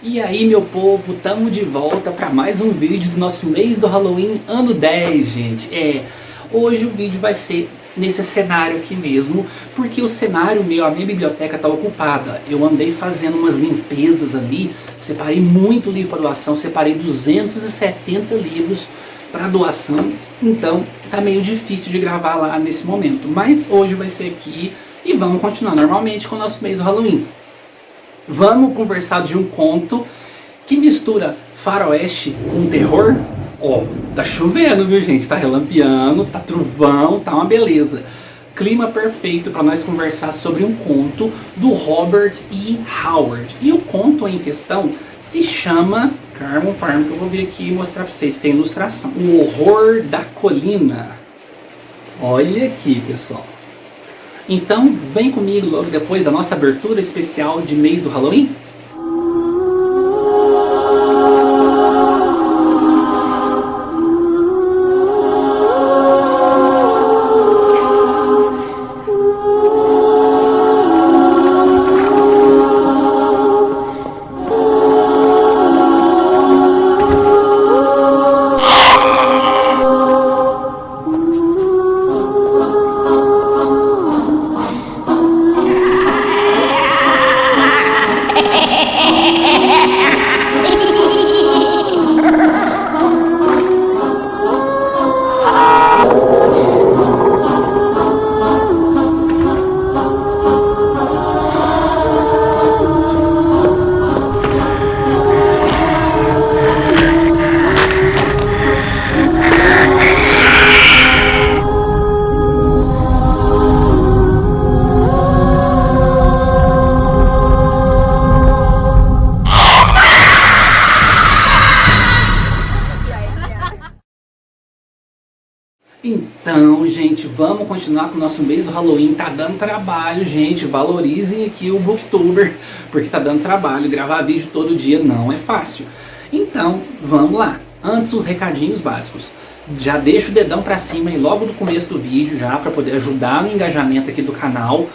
E aí, meu povo, tamo de volta para mais um vídeo do nosso mês do Halloween ano 10, gente. Hoje o vídeo vai ser nesse cenário aqui mesmo, porque o cenário a minha biblioteca tá ocupada. Eu andei fazendo umas limpezas ali, separei muito livro para doação, separei 270 livros para doação, então tá meio difícil de gravar lá nesse momento. Mas hoje vai ser aqui e vamos continuar normalmente com o nosso mês do Halloween. Vamos conversar de um conto que mistura faroeste com terror. Tá chovendo, viu, gente? Tá relampeando, tá trovão, tá uma beleza. Clima perfeito para nós conversar sobre um conto do Robert E. Howard. E o conto em questão se chama... Calma, que eu vou vir aqui e mostrar para vocês. Tem ilustração. O Horror da Colina. Olha aqui, pessoal. Então, vem comigo logo depois da nossa abertura especial de mês do Halloween. Então, gente, vamos continuar com o nosso mês do Halloween. Tá dando trabalho, gente. Valorizem aqui o Booktuber, porque tá dando trabalho. Gravar vídeo todo dia não é fácil. Então, vamos lá. Antes, os recadinhos básicos. Já deixa o dedão pra cima aí logo do começo do vídeo, já, pra poder ajudar no engajamento aqui do canal.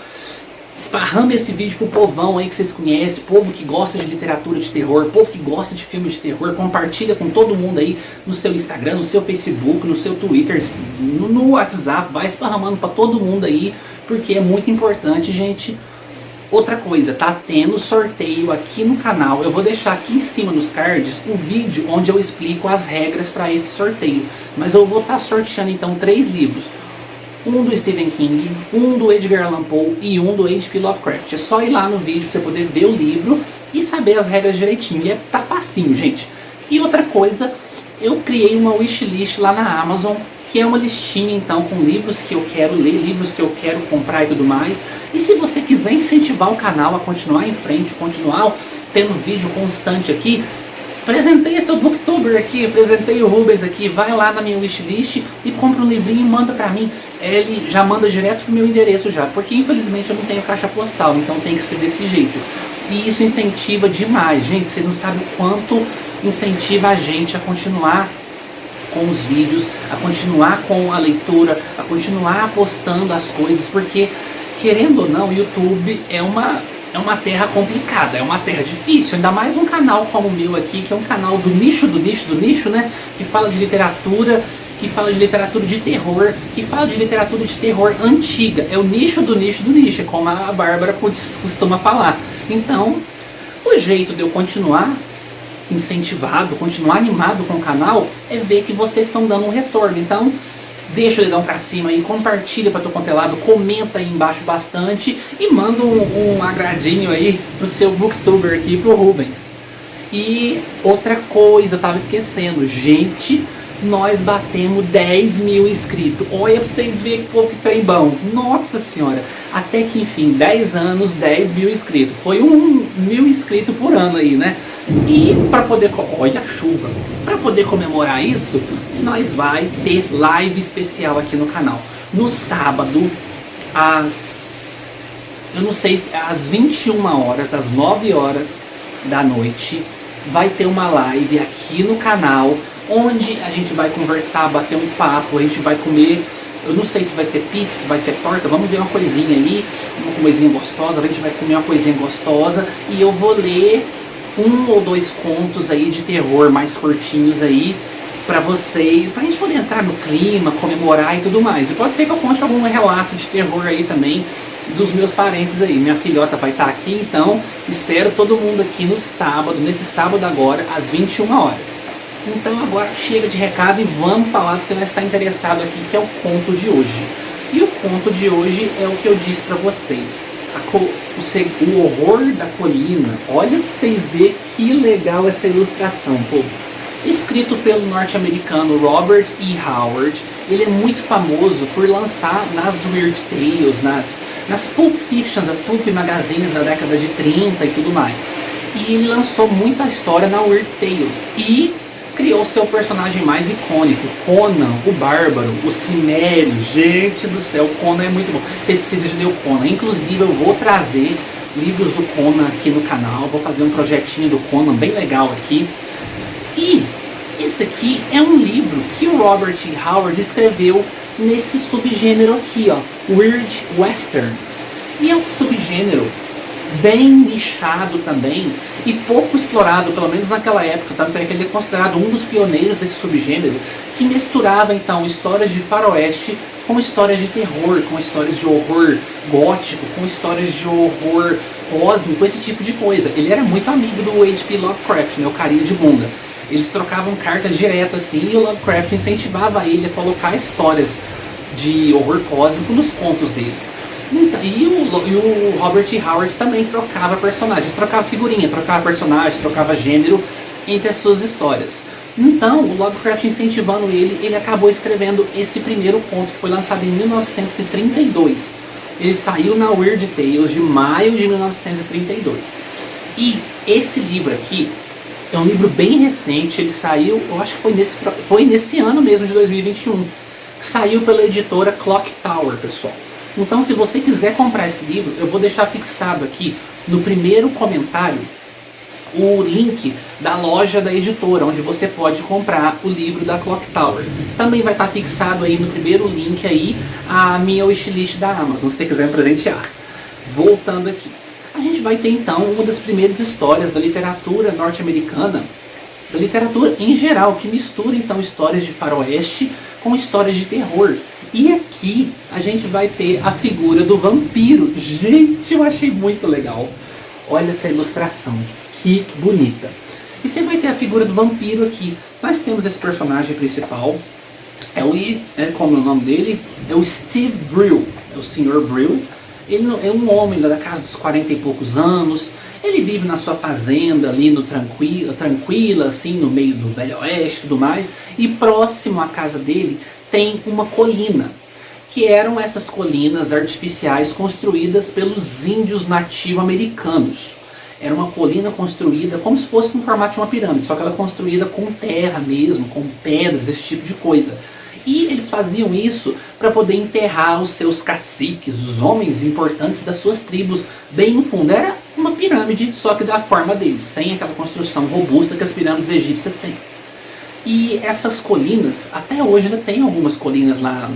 Esparrama esse vídeo pro povão aí que vocês conhecem, povo que gosta de literatura de terror, povo que gosta de filmes de terror. Compartilha com todo mundo aí no seu Instagram, no seu Facebook, no seu Twitter, no WhatsApp. Vai esparramando pra todo mundo aí, porque é muito importante, gente. Outra coisa, tá tendo sorteio aqui no canal. Eu vou deixar aqui em cima nos cards o vídeo onde eu explico as regras para esse sorteio. Mas eu vou estar sorteando então 3 livros. Um do Stephen King, um do Edgar Allan Poe e um do H.P. Lovecraft. É só ir lá no vídeo pra você poder ver o livro e saber as regras direitinho. Tá facinho, gente. E outra coisa, eu criei uma wishlist lá na Amazon, que é uma listinha então com livros que eu quero ler, livros que eu quero comprar e tudo mais. E se você quiser incentivar o canal a continuar em frente, continuar tendo vídeo constante aqui, apresentei seu Booktuber aqui, apresentei o Rubens aqui, vai lá na minha wishlist e compra um livrinho e manda pra mim. Ele já manda direto pro meu endereço já, porque infelizmente eu não tenho caixa postal, então tem que ser desse jeito. E isso incentiva demais, gente, vocês não sabem o quanto incentiva a gente a continuar com os vídeos, a continuar com a leitura, a continuar postando as coisas, porque querendo ou não, o YouTube é uma terra complicada, é uma terra difícil, ainda mais um canal como o meu aqui, que é um canal do nicho, né? Que fala de literatura, que fala de literatura de terror, que fala de literatura de terror antiga. É o nicho do nicho, é como a Bárbara costuma falar. Então, o jeito de eu continuar incentivado, continuar animado com o canal, é ver que vocês estão dando um retorno. Então, deixa o dedão pra cima aí, compartilha pra todo quanto é lado, comenta aí embaixo bastante e manda um agradinho aí pro seu Booktuber aqui, pro Rubens. E outra coisa, eu tava esquecendo, gente, nós batemos 10 mil inscritos. Olha pra vocês verem que povo que tem bom. Nossa senhora, até que enfim, 10 anos, 10 mil inscritos. Foi 1.000 inscritos por ano aí, né? E para poder, olha a chuva, para poder comemorar isso, nós vai ter live especial aqui no canal. No sábado, eu não sei se às 21 horas, às 9 horas da noite, vai ter uma live aqui no canal, onde a gente vai conversar, bater um papo, a gente vai comer. Eu não sei se vai ser pizza, se vai ser torta, vamos ver uma coisinha ali, uma coisinha gostosa, a gente vai comer uma coisinha gostosa e eu vou ler um ou dois contos aí de terror mais curtinhos aí pra vocês, pra gente poder entrar no clima, comemorar e tudo mais. E pode ser que eu conte algum relato de terror aí também dos meus parentes aí. Minha filhota vai estar aqui, então espero todo mundo aqui no sábado, nesse sábado agora, às 21 horas. Então agora chega de recado e vamos falar do que nós está interessado aqui, que é o conto de hoje. E o conto de hoje é o que eu disse pra vocês. O horror da colina. Olha pra vocês verem que legal essa ilustração, povo. Escrito pelo norte-americano Robert E. Howard. Ele é muito famoso por lançar nas Weird Tales, nas Pulp Fictions, as Pulp Magazines da década de 30 e tudo mais. E ele lançou muita história na Weird Tales. E criou seu personagem mais icônico, Conan, o Bárbaro, o Cimério. Gente do céu, Conan é muito bom. Vocês precisam de ler o Conan. Inclusive eu vou trazer livros do Conan aqui no canal. Vou fazer um projetinho do Conan bem legal aqui. E esse aqui é um livro que o Robert E. Howard escreveu nesse subgênero aqui, ó, Weird Western. E é um subgênero bem nichado também e pouco explorado, pelo menos naquela época, tanto é que ele é considerado um dos pioneiros desse subgênero, que misturava então histórias de faroeste com histórias de terror, com histórias de horror gótico, com histórias de horror cósmico, esse tipo de coisa. Ele era muito amigo do H.P. Lovecraft, né, o carinha de bunda. Eles trocavam cartas direto assim, e o Lovecraft incentivava ele a colocar histórias de horror cósmico nos contos dele. Então, e o Robert E. Howard também trocava personagens, trocava figurinha, trocava personagens, trocava gênero entre as suas histórias. Então, o Lovecraft incentivando ele acabou escrevendo esse primeiro conto, que foi lançado em 1932. Ele saiu na Weird Tales de maio de 1932. E esse livro aqui é um livro bem recente, ele saiu, eu acho que foi nesse ano mesmo de 2021, que saiu pela editora Clock Tower, pessoal. Então, se você quiser comprar esse livro, eu vou deixar fixado aqui no primeiro comentário o link da loja da editora, onde você pode comprar o livro da Clock Tower. Também vai estar fixado aí no primeiro link aí a minha wishlist da Amazon, se você quiser presentear. Voltando aqui. A gente vai ter então uma das primeiras histórias da literatura norte-americana, da literatura em geral, que mistura então histórias de faroeste com histórias de terror. E aqui a gente vai ter a figura do vampiro. Gente, eu achei muito legal. Olha essa ilustração, que bonita. E você vai ter a figura do vampiro aqui. Nós temos esse personagem principal, como é o nome dele? É o Steve Brill, é o Sr. Brill. Ele é um homem da casa dos 40 e poucos anos. Ele vive na sua fazenda ali no tranquila, assim, no meio do Velho Oeste e tudo mais. E próximo à casa dele tem uma colina, que eram essas colinas artificiais construídas pelos índios nativo-americanos. Era uma colina construída como se fosse no formato de uma pirâmide, só que ela construída com terra mesmo, com pedras, esse tipo de coisa. E eles faziam isso para poder enterrar os seus caciques, os homens importantes das suas tribos, bem no fundo. Era uma pirâmide, só que da forma deles, sem aquela construção robusta que as pirâmides egípcias têm. E essas colinas, até hoje ainda tem algumas colinas lá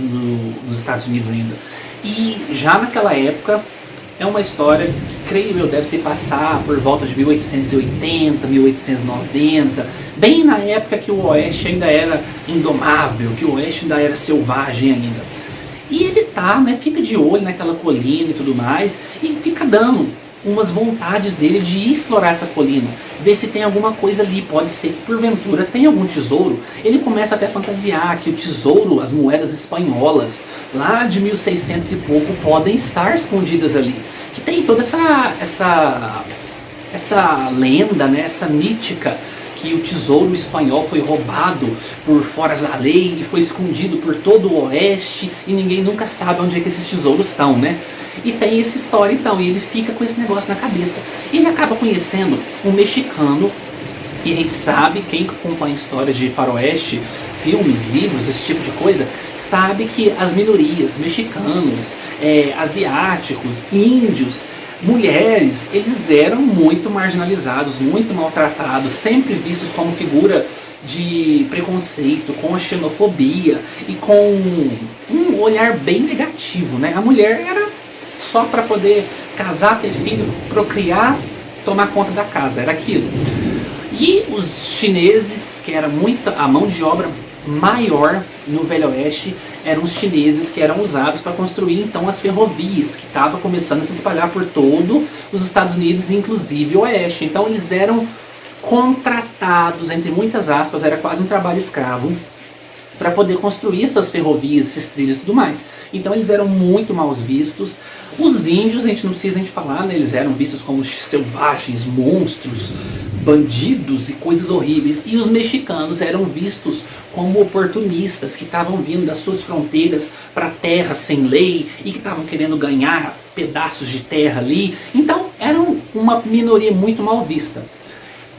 nos Estados Unidos ainda. E já naquela época, é uma história que, creio eu, deve se passar por volta de 1880, 1890, bem na época que o Oeste ainda era indomável, que o Oeste ainda era selvagem ainda. E ele fica de olho naquela colina e tudo mais, e fica dando umas vontades dele de ir explorar essa colina, ver se tem alguma coisa ali, pode ser que porventura tem algum tesouro. Ele começa até a fantasiar que o tesouro, as moedas espanholas, lá de 1600 e pouco, podem estar escondidas ali. Que tem toda essa lenda, né, essa mítica, que o tesouro espanhol foi roubado por fora da lei e foi escondido por todo o Oeste e ninguém nunca sabe onde é que esses tesouros estão, né? E tem essa história então, e ele fica com esse negócio na cabeça. E ele acaba conhecendo um mexicano, e a gente sabe, quem acompanha histórias de faroeste, filmes, livros, esse tipo de coisa, sabe que as minorias, mexicanos, asiáticos, índios, mulheres, eles eram muito marginalizados, muito maltratados, sempre vistos como figura de preconceito, com a xenofobia e com um olhar bem negativo, né? A mulher era só para poder casar, ter filho, procriar, tomar conta da casa, era aquilo. E os chineses, que era a mão de obra maior no Velho Oeste, eram os chineses que eram usados para construir então as ferrovias, que estavam começando a se espalhar por todo os Estados Unidos, inclusive o Oeste. Então eles eram contratados, entre muitas aspas, era quase um trabalho escravo, para poder construir essas ferrovias, esses trilhos e tudo mais. Então eles eram muito mal vistos. Os índios, a gente não precisa nem de falar, né? Eles eram vistos como selvagens, monstros, bandidos e coisas horríveis. E os mexicanos eram vistos como oportunistas, que estavam vindo das suas fronteiras para terras sem lei e que estavam querendo ganhar pedaços de terra ali. Então eram uma minoria muito mal vista.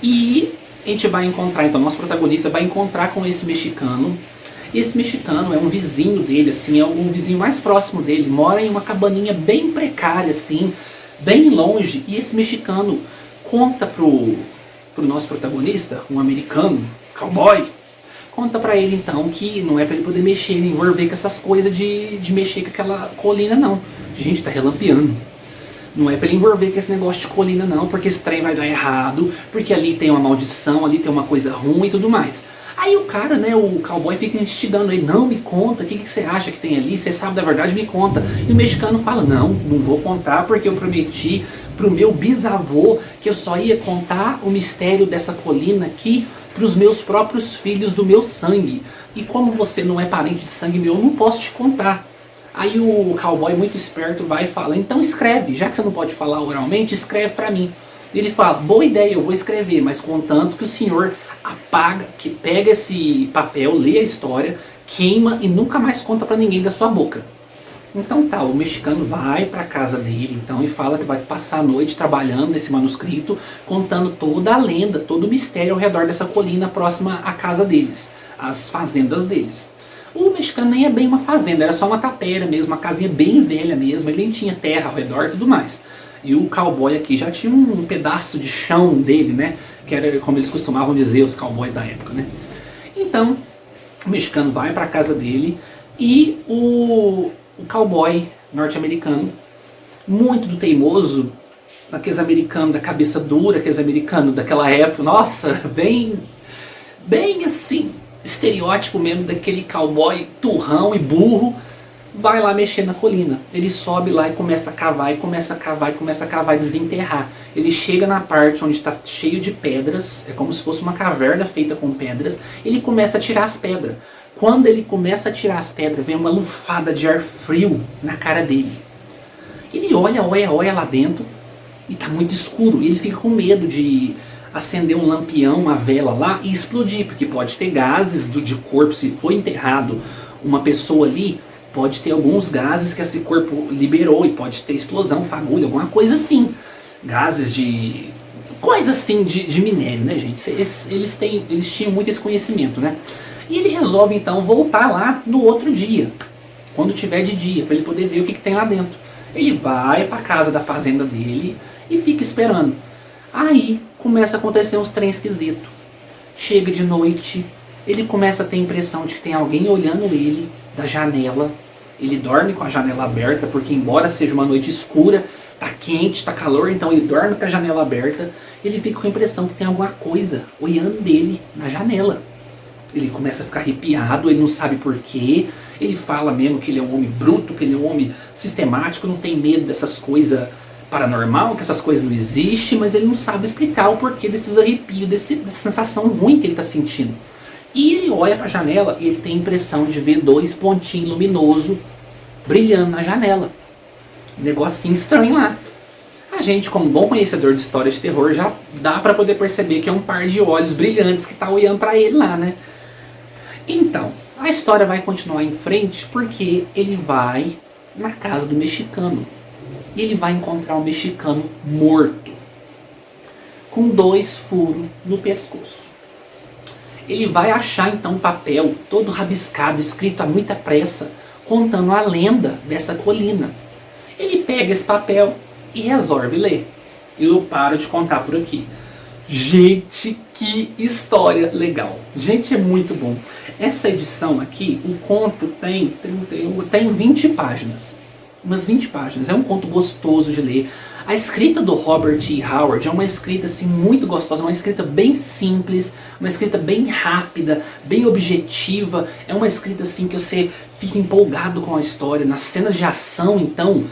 E a gente vai encontrar, então nosso protagonista vai encontrar com esse mexicano. Esse mexicano é um vizinho dele, assim, é o vizinho mais próximo dele, mora em uma cabaninha bem precária, assim, bem longe. E esse mexicano conta pro nosso protagonista, um americano, cowboy, conta pra ele então que não é pra ele poder mexer, envolver com essas coisas de mexer com aquela colina não. Gente, tá relampeando. Não é pra ele envolver com esse negócio de colina não, porque esse trem vai dar errado, porque ali tem uma maldição, ali tem uma coisa ruim e tudo mais. Aí o cara, né, o cowboy fica instigando ele, não, me conta, o que você acha que tem ali, você sabe da verdade, me conta. E o mexicano fala, não vou contar porque eu prometi pro meu bisavô que eu só ia contar o mistério dessa colina aqui pros meus próprios filhos do meu sangue. E como você não é parente de sangue meu, eu não posso te contar. Aí o cowboy, muito esperto, vai e fala, então escreve, já que você não pode falar oralmente, escreve pra mim. Ele fala, boa ideia, eu vou escrever, mas contanto que o senhor apaga, que pega esse papel, lê a história, queima e nunca mais conta pra ninguém da sua boca. Então tá, o mexicano vai pra casa dele então e fala que vai passar a noite trabalhando nesse manuscrito, contando toda a lenda, todo o mistério ao redor dessa colina próxima à casa deles, às fazendas deles. O mexicano nem é bem uma fazenda, era só uma tapera mesmo, uma casinha bem velha mesmo, ele nem tinha terra ao redor e tudo mais. E o cowboy aqui já tinha um pedaço de chão dele, né? Que era como eles costumavam dizer, os cowboys da época, né? Então, o mexicano vai para a casa dele e o cowboy norte-americano, muito do teimoso, aqueles americanos da cabeça dura, aqueles americanos daquela época, nossa, bem assim, estereótipo mesmo daquele cowboy turrão e burro, vai lá mexer na colina. Ele sobe lá e começa a cavar, e começa a cavar, e começa a cavar e desenterrar. Ele chega na parte onde está cheio de pedras, é como se fosse uma caverna feita com pedras, ele começa a tirar as pedras. Quando ele começa a tirar as pedras, vem uma lufada de ar frio na cara dele. Ele olha lá dentro, e tá muito escuro, e ele fica com medo de acender um lampião, uma vela lá e explodir, porque pode ter gases de corpo, se for enterrado uma pessoa ali, pode ter alguns gases que esse corpo liberou e pode ter explosão, fagulha, alguma coisa assim. Gases de... coisa assim de minério, né, gente? Eles tinham muito esse conhecimento, né? E ele resolve então voltar lá no outro dia, quando tiver de dia, para ele poder ver o que tem lá dentro. Ele vai para casa da fazenda dele e fica esperando. Aí começa a acontecer uns trem esquisitos. Chega de noite, ele começa a ter a impressão de que tem alguém olhando ele da janela. Ele dorme com a janela aberta, porque embora seja uma noite escura, tá quente, tá calor, então ele dorme com a janela aberta. Ele fica com a impressão que tem alguma coisa olhando dele na janela. Ele começa a ficar arrepiado, ele não sabe porquê. Ele fala mesmo que ele é um homem bruto, que ele é um homem sistemático, não tem medo dessas coisas paranormal, que essas coisas não existem, mas ele não sabe explicar o porquê desses arrepios, dessa sensação ruim que ele está sentindo. E ele olha para a janela e ele tem a impressão de ver dois pontinhos luminosos brilhando na janela. Um negocinho estranho lá. A gente, como bom conhecedor de histórias de terror, já dá para poder perceber que é um par de olhos brilhantes que está olhando para ele lá, né? Então, a história vai continuar em frente porque ele vai na casa do mexicano. E ele vai encontrar um mexicano morto, com 2 furos no pescoço. Ele vai achar então um papel todo rabiscado, escrito a muita pressa, contando a lenda dessa colina. Ele pega esse papel e resolve ler. Eu paro de contar por aqui. Gente, que história legal. Gente, é muito bom. Essa edição aqui, o conto tem 20 páginas. Umas 20 páginas. É um conto gostoso de ler. A escrita do Robert E. Howard é uma escrita assim, muito gostosa, uma escrita bem simples, uma escrita bem rápida, bem objetiva. É uma escrita assim que você fica empolgado com a história. Nas cenas de ação, então,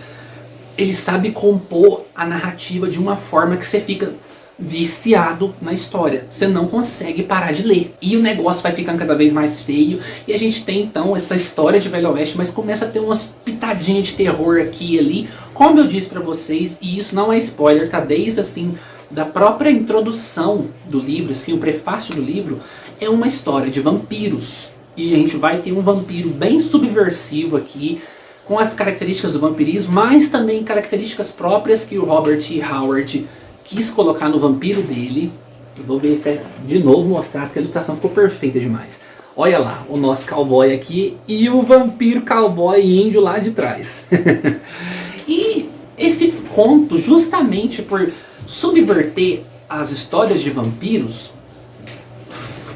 ele sabe compor a narrativa de uma forma que você fica viciado na história. Você não consegue parar de ler. E o negócio vai ficando cada vez mais feio. E a gente tem então essa história de Velho Oeste, mas começa a ter umas pitadinhas de terror aqui e ali. Como eu disse pra vocês, e isso não é spoiler, tá desde assim da própria introdução do livro, assim, o prefácio do livro, é uma história de vampiros. E a gente vai ter um vampiro bem subversivo aqui, com as características do vampirismo, mas também características próprias que o Robert E. Howard quis colocar no vampiro dele. Eu vou ver até de novo mostrar, porque a ilustração ficou perfeita demais. Olha lá, o nosso cowboy aqui e o vampiro cowboy índio lá de trás. E esse conto, justamente por subverter as histórias de vampiros,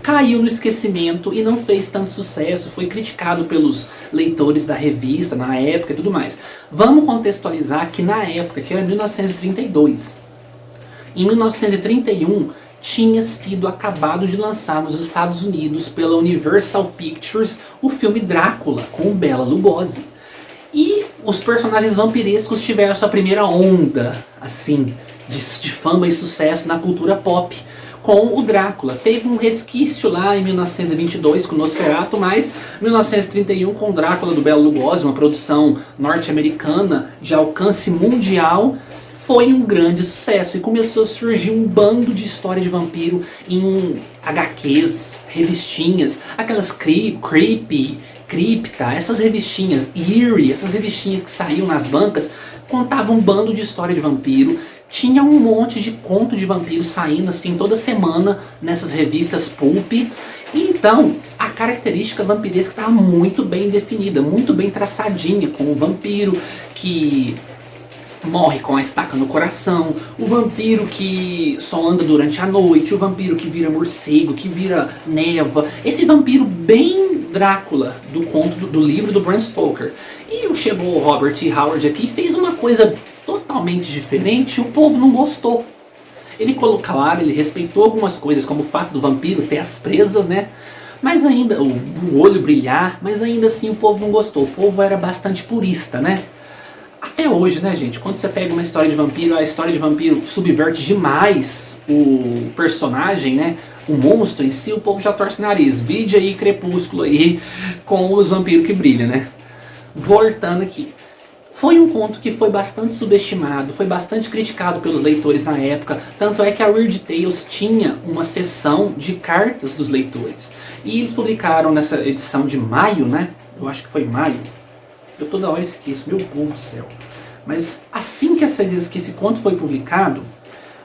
caiu no esquecimento e não fez tanto sucesso, foi criticado pelos leitores da revista na época e tudo mais. Vamos contextualizar que na época, que era 1932, em 1931 tinha sido acabado de lançar nos Estados Unidos pela Universal Pictures o filme Drácula, com Bela Lugosi. E os personagens vampirescos tiveram sua primeira onda, assim, de fama e sucesso na cultura pop, com o Drácula. Teve um resquício lá em 1922 com Nosferatu, mas 1931 com o Drácula do Bela Lugosi, uma produção norte-americana de alcance mundial, foi um grande sucesso. E começou a surgir um bando de história de vampiro em HQs, revistinhas, aquelas Creepy, Cripta, essas revistinhas, Eerie, essas revistinhas que saíam nas bancas, contavam um bando de história de vampiro. Tinha um monte de conto de vampiro saindo assim toda semana nessas revistas pulp. E então a característica vampiresca estava muito bem definida, muito bem traçadinha, com o vampiro que morre com a estaca no coração, o vampiro que só anda durante a noite, o vampiro que vira morcego, que vira névoa, esse vampiro bem Drácula do conto do livro do Bram Stoker. E chegou o Robert E. Howard aqui e fez uma coisa totalmente diferente. O povo não gostou. Ele colocou, claro, ele respeitou algumas coisas, como o fato do vampiro ter as presas, né? Mas ainda, o olho brilhar, mas ainda assim o povo não gostou. O povo era bastante purista, né? Até hoje, né, gente? Quando você pega uma história de vampiro, a história de vampiro subverte demais o personagem, né? O monstro em si, o povo já torce o nariz. Vide aí Crepúsculo aí com os vampiros que brilham, né? Voltando aqui. Foi um conto que foi bastante subestimado, foi bastante criticado pelos leitores na época. Tanto é que a Weird Tales tinha uma seção de cartas dos leitores. E eles publicaram nessa edição de maio, né? Eu acho que foi maio. Eu toda hora esqueço, meu povo do céu. Mas assim que esse conto foi publicado,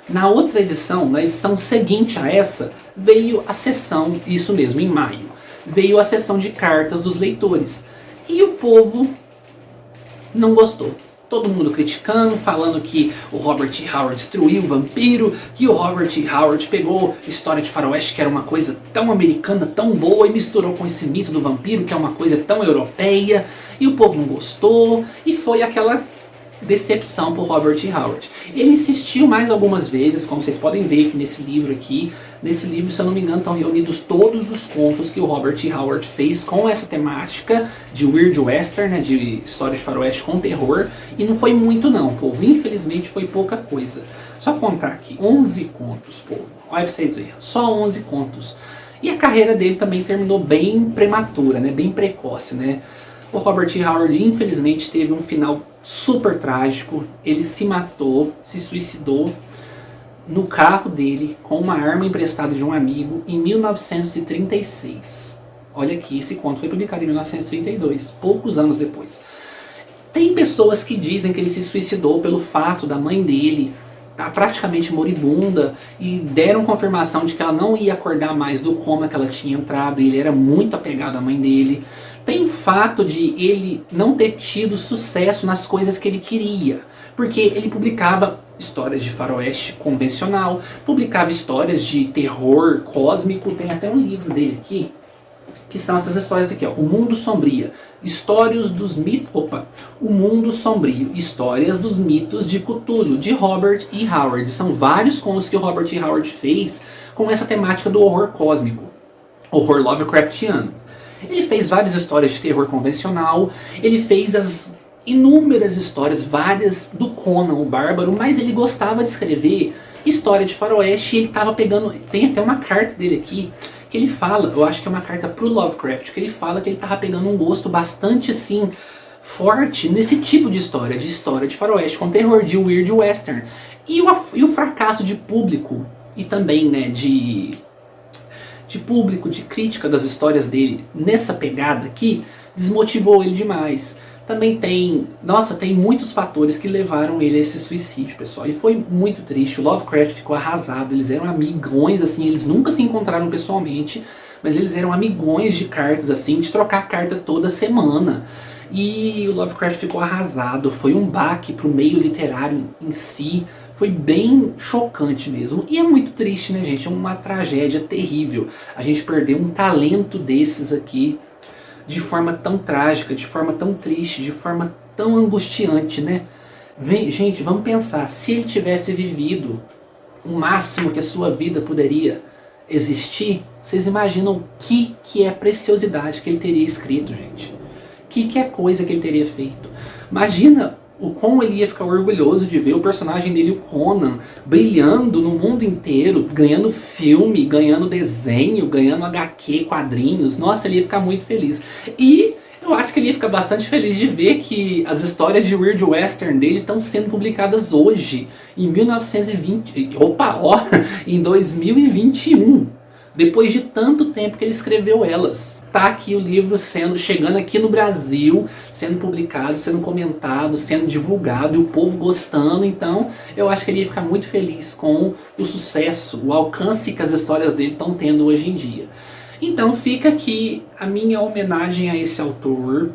na outra edição, na edição seguinte a essa, veio a seção, isso mesmo, em maio, veio a seção de cartas dos leitores. E o povo não gostou. Todo mundo criticando, falando que o Robert E. Howard destruiu o vampiro, que o Robert E. Howard pegou história de faroeste, que era uma coisa tão americana, tão boa, e misturou com esse mito do vampiro, que é uma coisa tão europeia, e o povo não gostou, e foi aquela decepção por Robert E. Howard. Ele insistiu mais algumas vezes, como vocês podem ver aqui nesse livro aqui. Nesse livro, se eu não me engano, estão reunidos todos os contos que o Robert E. Howard fez com essa temática de Weird Western, né, de história de faroeste com terror. E não foi muito não, povo. Infelizmente foi pouca coisa. Só contar aqui, 11 contos, povo. Olha pra vocês verem, só 11 contos. E a carreira dele também terminou bem prematura, né, bem precoce, né. O Robert E. Howard, infelizmente, teve um final super trágico. Ele se matou, se suicidou no carro dele com uma arma emprestada de um amigo em 1936. Olha aqui, esse conto foi publicado em 1932, poucos anos depois. Tem pessoas que dizem que ele se suicidou pelo fato da mãe dele estar praticamente moribunda e deram confirmação de que ela não ia acordar mais do coma que ela tinha entrado, e ele era muito apegado à mãe dele. Tem o fato de ele não ter tido sucesso nas coisas que ele queria, porque ele publicava histórias de faroeste convencional, publicava histórias de terror cósmico. Tem até um livro dele aqui, que são essas histórias aqui, ó. O Mundo Sombrio, Histórias dos Mitos... O Mundo Sombrio, Histórias dos Mitos de Cthulhu, de Robert E. Howard. São vários contos que o Robert E. Howard fez com essa temática do horror cósmico, horror Lovecraftiano. Ele fez várias histórias de terror convencional, ele fez as inúmeras histórias, várias do Conan o Bárbaro, mas ele gostava de escrever história de faroeste e ele estava pegando... Tem até uma carta dele aqui, que ele fala, eu acho que é uma carta pro Lovecraft, que ele fala que ele tava pegando um gosto bastante assim forte nesse tipo de história de faroeste com terror, de weird western. E o fracasso de público e também, né, de público, de crítica das histórias dele nessa pegada aqui, desmotivou ele demais. Também tem muitos fatores que levaram ele a esse suicídio, pessoal. E foi muito triste, o Lovecraft ficou arrasado, eles eram amigões, assim, eles nunca se encontraram pessoalmente, mas eles eram amigões de cartas, assim, de trocar carta toda semana. E o Lovecraft ficou arrasado, foi um baque pro meio literário em si, foi bem chocante mesmo. E é muito triste, né, gente? É uma tragédia terrível. A gente perdeu um talento desses aqui, de forma tão trágica, de forma tão triste, de forma tão angustiante, né? Gente, vamos pensar, se ele tivesse vivido o máximo que a sua vida poderia existir, vocês imaginam o que é a preciosidade que ele teria escrito, gente? Que é coisa que ele teria feito? Imagina o como ele ia ficar orgulhoso de ver o personagem dele, o Conan, brilhando no mundo inteiro, ganhando filme, ganhando desenho, ganhando HQ, quadrinhos. Nossa, ele ia ficar muito feliz. E eu acho que ele ia ficar bastante feliz de ver que as histórias de Weird Western dele estão sendo publicadas hoje, em 1920... em 2021. Depois de tanto tempo que ele escreveu elas. Tá aqui o livro chegando aqui no Brasil, sendo publicado, sendo comentado, sendo divulgado e o povo gostando. Então eu acho que ele ia ficar muito feliz com o sucesso, o alcance que as histórias dele estão tendo hoje em dia. Então fica aqui a minha homenagem a esse autor.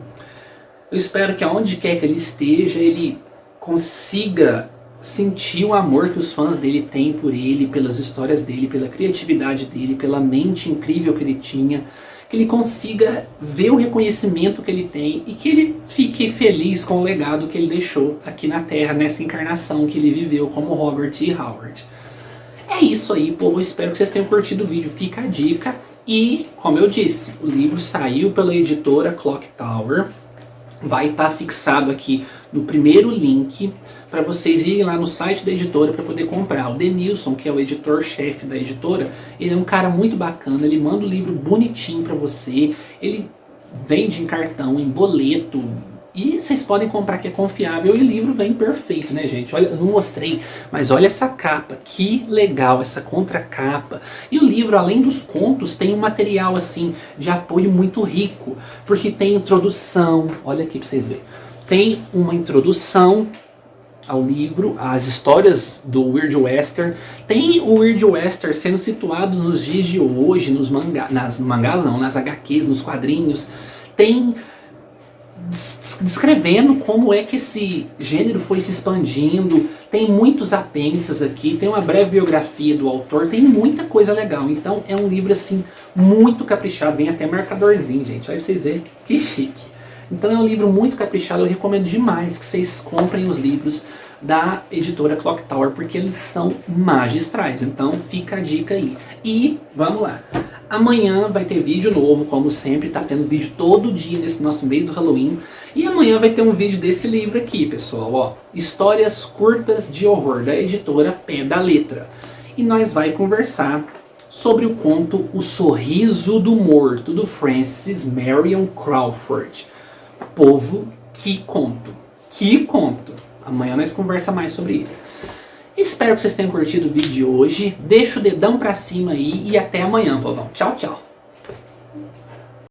Eu espero que aonde quer que ele esteja, ele consiga sentir o amor que os fãs dele têm por ele, pelas histórias dele, pela criatividade dele, pela mente incrível que ele tinha. Que ele consiga ver o reconhecimento que ele tem e que ele fique feliz com o legado que ele deixou aqui na Terra, nessa encarnação que ele viveu como Robert E. Howard. É isso aí, povo. Eu espero que vocês tenham curtido o vídeo. Fica a dica. E, como eu disse, o livro saiu pela editora Clock Tower. Vai estar fixado aqui no primeiro link para vocês irem lá no site da editora para poder comprar. O Denilson, que é o editor-chefe da editora, ele é um cara muito bacana, ele manda o livro bonitinho para você, ele vende em cartão, em boleto, e vocês podem comprar que é confiável e o livro vem perfeito, né, gente? Olha, eu não mostrei, mas olha essa capa, que legal, essa contracapa. E o livro, além dos contos, tem um material assim de apoio muito rico, porque tem introdução, olha aqui para vocês verem. Tem uma introdução ao livro, as histórias do Weird Western. Tem o Weird Western sendo situado nos dias de hoje, nos nas HQs, nos quadrinhos. Tem descrevendo como é que esse gênero foi se expandindo. Tem muitos apêndices aqui, tem uma breve biografia do autor, tem muita coisa legal. Então é um livro assim muito caprichado, vem até marcadorzinho, gente. Olha pra vocês verem, que chique. Então é um livro muito caprichado, eu recomendo demais que vocês comprem os livros da editora Clock Tower, porque eles são magistrais. Então fica a dica aí. E vamos lá. Amanhã vai ter vídeo novo, como sempre, tá tendo vídeo todo dia nesse nosso mês do Halloween. E amanhã vai ter um vídeo desse livro aqui, pessoal, ó. Histórias curtas de horror, da editora Pé da Letra. E nós vai conversar sobre o conto O Sorriso do Morto, do Francis Marion Crawford. Povo, que conto! Que conto! Amanhã nós conversamos mais sobre ele. Espero que vocês tenham curtido o vídeo de hoje. Deixa o dedão pra cima aí e até amanhã, povão. Tchau, tchau!